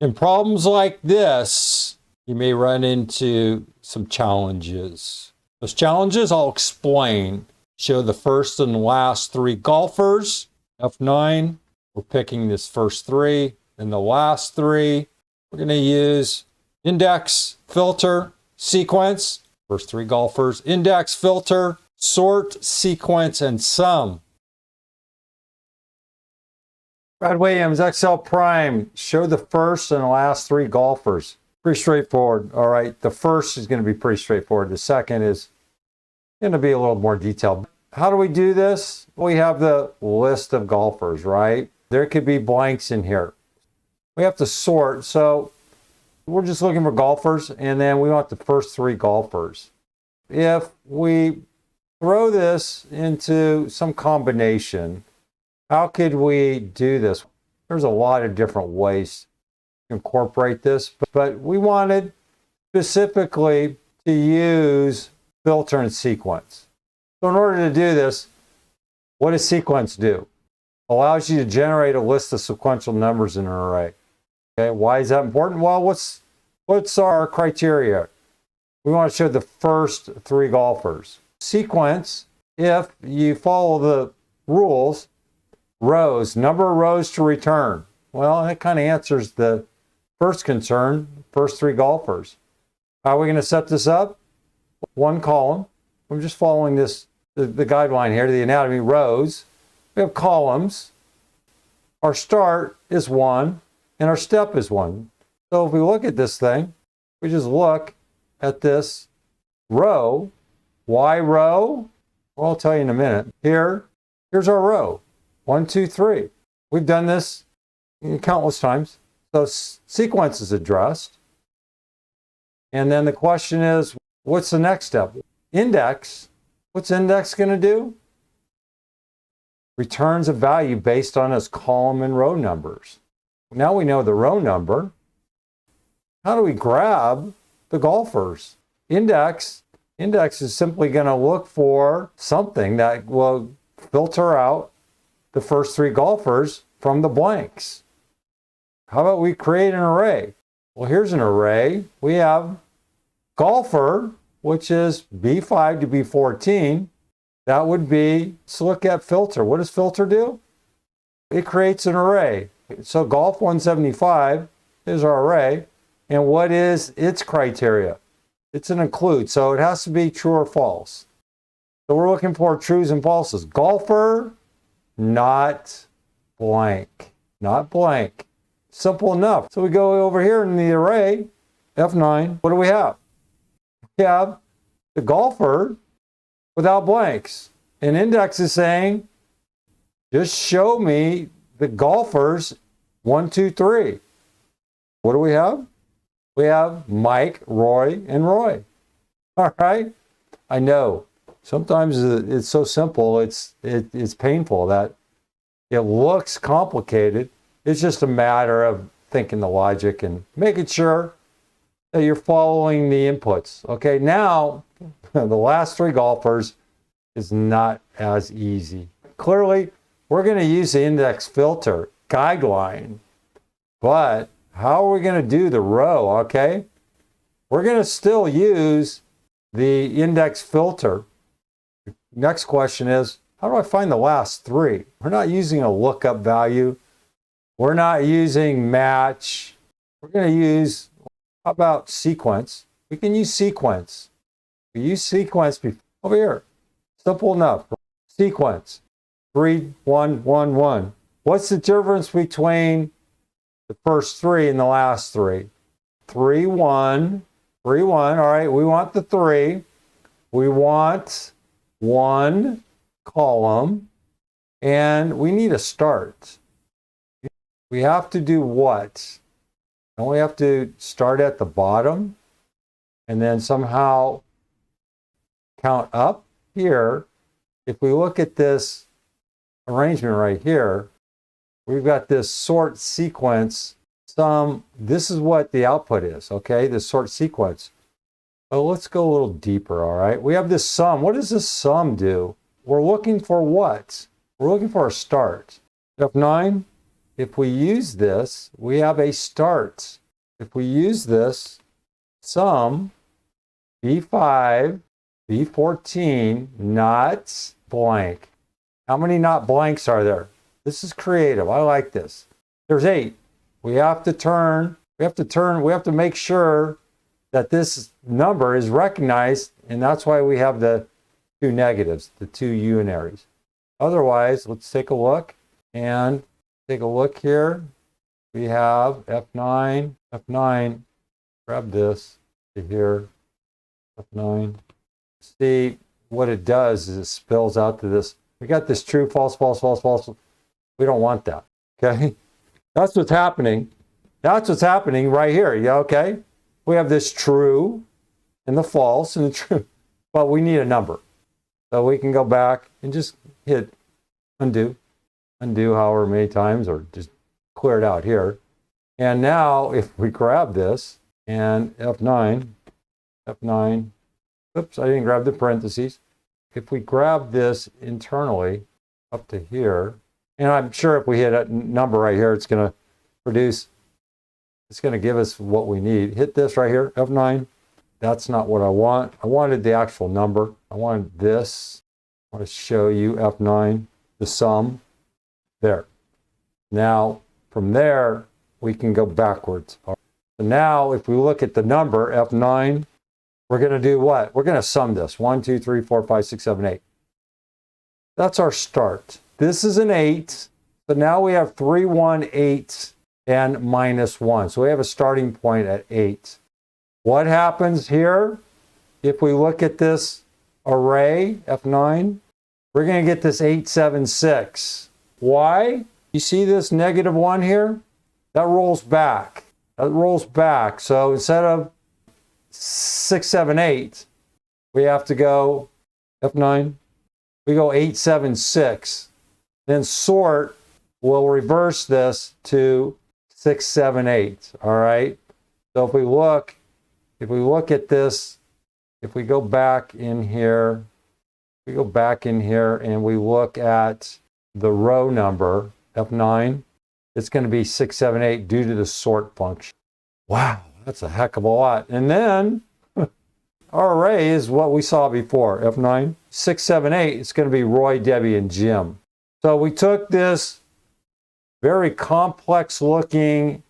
In problems like this, you may run into some challenges. Those challenges I'll explain. Show the first and last three golfers. F9, we're picking this first three and the last three. We're going to use index, filter, sequence. First three golfers, index, filter, sort, sequence, and sum. Brad Williams, XL Prime, show the first and last three golfers. Pretty straightforward. All right, the first is going to be pretty straightforward. The second is going to be a little more detailed. How do we do this? We have the list of golfers, right? There could be blanks in here. We have to sort, so we're just looking for golfers, and then we want the first three golfers. If we throw this into some combination, how could we do this? There's a lot of different ways to incorporate this, but we wanted specifically to use filter and sequence. So in order to do this, what does sequence do? Allows you to generate a list of sequential numbers in an array. Okay, why is that important? Well, what's our criteria? We want to show the first three golfers. Sequence, if you follow the rules, rows, number of rows to return. Well, that kind of answers the first concern, first three golfers. How are we going to set this up? One column. I'm just following this, the guideline here, the anatomy, rows. We have columns. Our start is 1, and our step is 1. So if we look at this thing, we just look at this row. Why row? Well, I'll tell you in a minute. Here's our row. 1, 2, 3. We've done this countless times. So sequence is addressed. And then the question is, what's the next step? Index. What's index going to do? Returns a value based on its column and row numbers. Now we know the row number. How do we grab the golfers? Index is simply going to look for something that will filter out the first three golfers from the blanks. How about we create an array? Well, here's an array. We have golfer, which is B5 to B14. That would be, let's look at filter. What does filter do? It creates an array. So golf 175 is our array. And what is its criteria? It's an include. So it has to be true or false. So we're looking for trues and falses. Golfer, not blank. Not blank. Simple enough. So we go over here in the array, F9. What do we have? We have the golfer without blanks. And index is saying, just show me the golfers 1, 2, 3. What do we have? We have Mike, Roy, and Roy. All right. I know. Sometimes it's so simple, it's painful that it looks complicated. It's just a matter of thinking the logic and making sure that you're following the inputs. Okay, now the last three golfers is not as easy. Clearly, we're going to use the index filter guideline, but how are we going to do the row? Okay, we're going to still use the index filter. Next question is, how do I find the last three? We're not using a lookup value. We're not using match. We're going to use, how about sequence? We can use sequence. We use sequence over here. Simple enough. Sequence. 3, 1, 1, 1. What's the difference between the first three and the last three? 3, 1. 3, 1. All right, we want the 3. We want 1 column. And we need a start. We have to do what? Don't we have to start at the bottom and then somehow count up here? If we look at this arrangement right here, we've got this sort sequence sum. This is what the output is, okay? The sort sequence. But let's go a little deeper, all right? We have this sum. What does this sum do? We're looking for what? We're looking for a start. F9. if we use this, we have a start. If we use this, sum B5, B14, not blank. How many not blanks are there? This is creative. I like this. There's 8. We have to make sure that this number is recognized, and that's why we have the 2 negatives, the 2 unaries. Otherwise, let's take a look and take a look here. We have F9, grab this to here, F9. See what it does is it spills out to this. We got this true, false, false, false, false. We don't want that, okay? That's what's happening. That's what's happening right here, yeah, okay? We have this true and the false and the true, but we need a number. So we can go back and just hit undo however many times, or just clear it out here. And now if we grab this and F9, oops, I didn't grab the parentheses. If we grab this internally up to here, and I'm sure if we hit a number right here, it's going to produce, it's going to give us what we need. Hit this right here, F9. That's not what I want. I wanted the actual number. I wanted this. I want to show you F9, the sum. There. Now, from there, we can go backwards. So now, if we look at the number, F9, we're going to do what? We're going to sum this. 1, 2, 3, 4, 5, 6, 7, 8. That's our start. This is an 8. But now we have 3, 1, 8, and -1. So we have a starting point at 8. What happens here? If we look at this array, F9, we're going to get this 8, 7, 6. Why? You see this -1 here? That rolls back. That rolls back. So instead of 6, 7, 8, we have to go F9. We go 8, 7, 6. Then sort will reverse this to 6, 7, 8. All right. So if we look at this, if we go back in here, and we look at the row number, F9, it's going to be 6, 7, 8 due to the sort function. Wow, that's a heck of a lot. And then our array is what we saw before, F9. 6, 7, 8, it's going to be Roy, Debbie, and Jim. So we took this very complex looking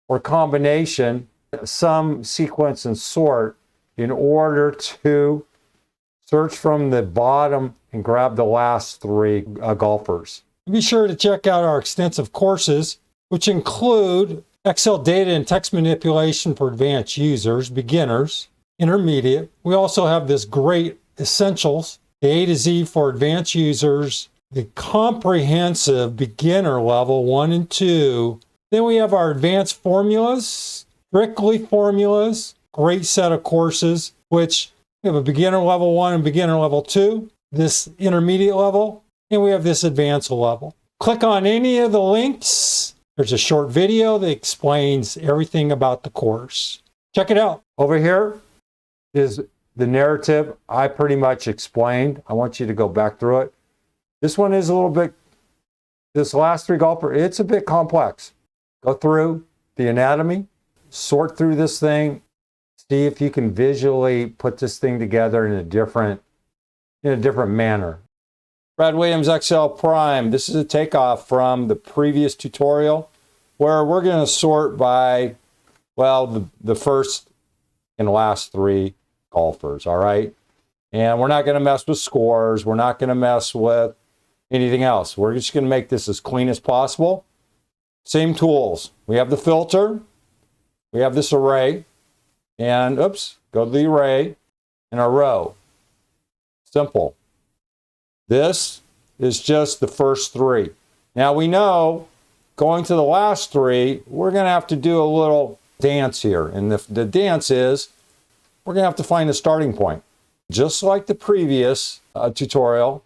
or combination, sum, sequence, and sort in order to search from the bottom and grab the last 3 golfers. Be sure to check out our extensive courses, which include Excel data and text manipulation for advanced users, beginners, intermediate. We also have this great essentials, the A to Z for advanced users, the comprehensive beginner level 1 and 2. Then we have our advanced formulas, strictly formulas, great set of courses, which we have a beginner level 1 and beginner level 2, this intermediate level, and we have this advanced level. Click on any of the links. There's a short video that explains everything about the course. Check it out. Over here is the narrative I pretty much explained. I want you to go back through it. This one is a little bit, this last 3 golfer, it's a bit complex. Go through the anatomy, sort through this thing, see if you can visually put this thing together in a different manner. Brad Williams Excel Prime. This is a takeoff from the previous tutorial where we're going to sort by, well, the first and last 3 golfers, all right? And we're not going to mess with scores. We're not going to mess with anything else. We're just going to make this as clean as possible. Same tools. We have the filter. We have this array. And, oops, go to the array and our row. Simple. This is just the first 3. Now we know going to the last 3, we're going to have to do a little dance here. And the dance is we're going to have to find a starting point. Just like the previous tutorial,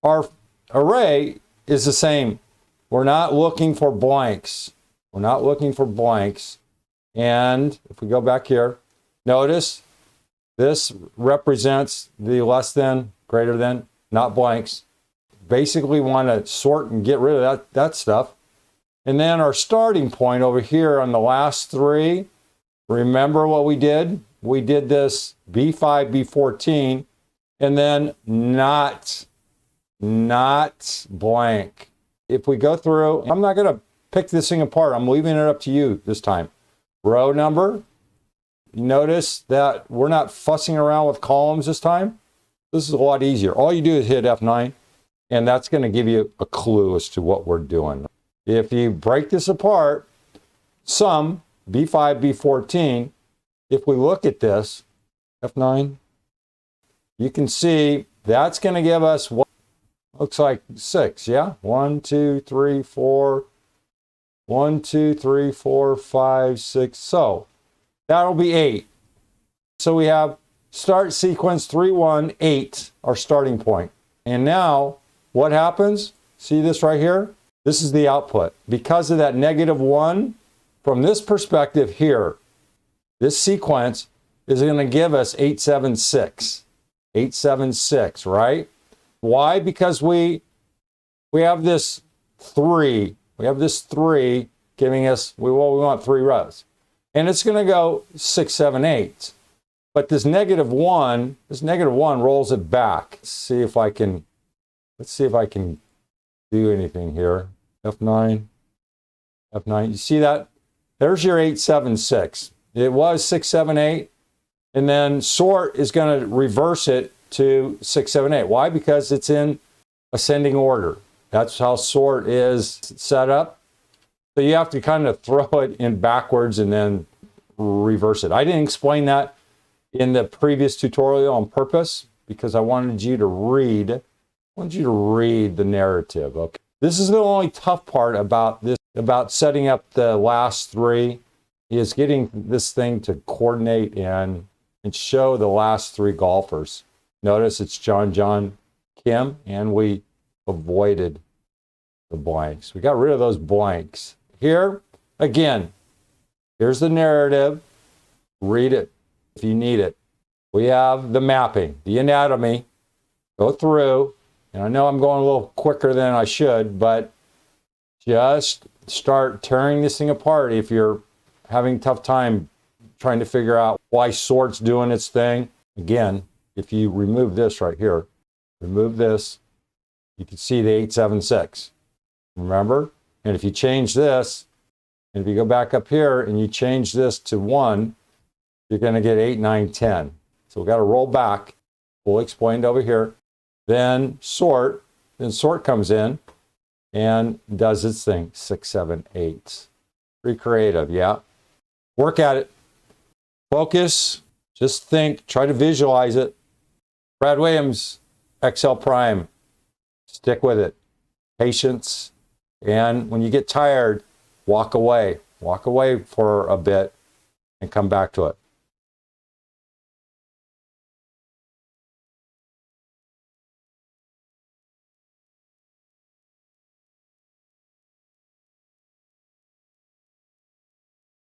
our array is the same. We're not looking for blanks. We're not looking for blanks. And if we go back here, notice this represents the less than, greater than, not blanks. Basically want to sort and get rid of that stuff. And then our starting point over here on the last three, remember what we did? We did this B5, B14, and then not blank. If we go through, I'm not going to pick this thing apart. I'm leaving it up to you this time. Row number. You notice that we're not fussing around with columns this time. This is a lot easier. All you do is hit F9, and that's going to give you a clue as to what we're doing. If you break this apart, sum, B5, B14, if we look at this, F9, you can see that's going to give us what looks like 6, yeah? 1, 2, 3, 4. 1, 2, 3, 4, 5, 6. So that'll be 8. So we have start sequence 3, 1, 8, our starting point. And now what happens? See this right here? This is the output. Because of that -1, from this perspective here, this sequence is going to give us 876. 876, right? Why? Because we have this 3. We have this 3 giving us, we want 3 rows. And it's going to go 6, 7, 8. But this -1 rolls it back. Let's see if I can do anything here. F9, F9. You see that? There's your 876. It was 6, 7, 8. And then sort is going to reverse it to 6, 7, 8. Why? Because it's in ascending order. That's how sort is set up. So you have to kind of throw it in backwards and then reverse it. I didn't explain that in the previous tutorial on purpose because I wanted you to read the narrative. Okay. This is the only tough part about this, about setting up the last 3, is getting this thing to coordinate and show the last 3 golfers. Notice it's John, John, Kim, and we avoided the blanks. We got rid of those blanks. Here, again, here's the narrative. Read it if you need it. We have the mapping, the anatomy. Go through. And I know I'm going a little quicker than I should, but just start tearing this thing apart if you're having a tough time trying to figure out why sort's doing its thing. Again, if you remove this right here, remove this, you can see the 876. Remember? And if you change this, and if you go back up here and you change this to 1, you're going to get 8, 9, 10. So we've got to roll back. We'll explain over here. Then sort comes in and does its thing. 6, 7, 8. Pretty creative, yeah. Work at it. Focus. Just think. Try to visualize it. Brad Williams, Excel Prime. Stick with it. Patience. And when you get tired, walk away. Walk away for a bit and come back to it.